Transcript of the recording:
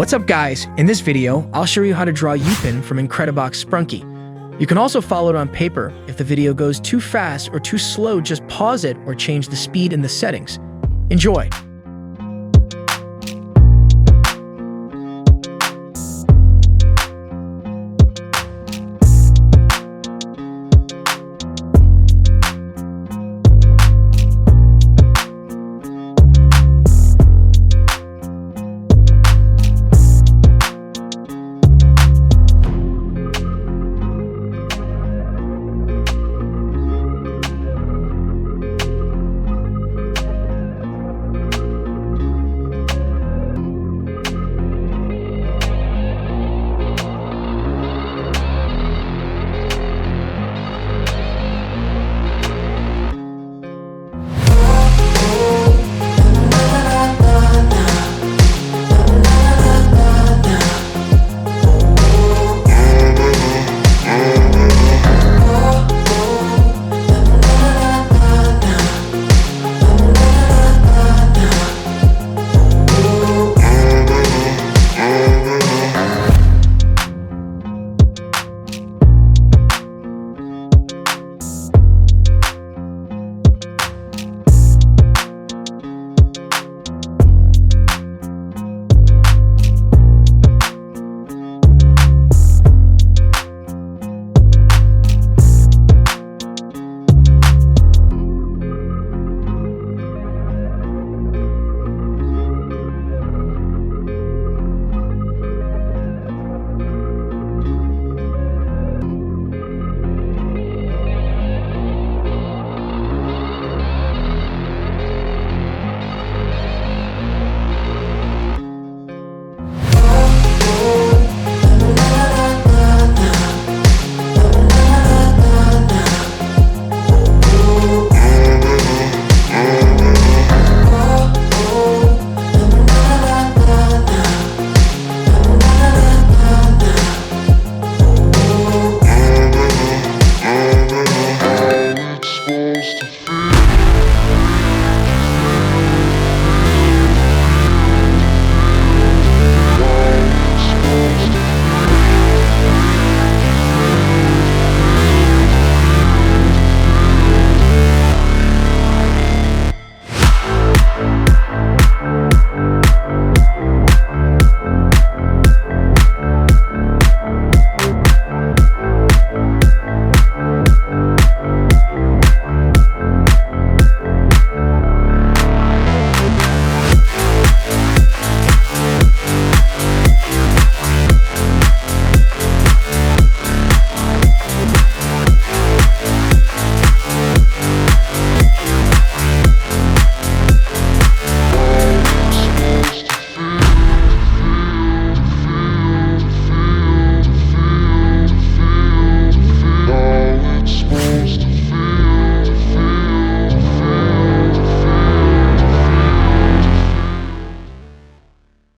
What's up guys? In this video, I'll show you how to draw Upin from Incredibox Sprunki. You can also follow it on paper. If the video goes too fast or too slow, just pause it or change the speed in the settings. Enjoy!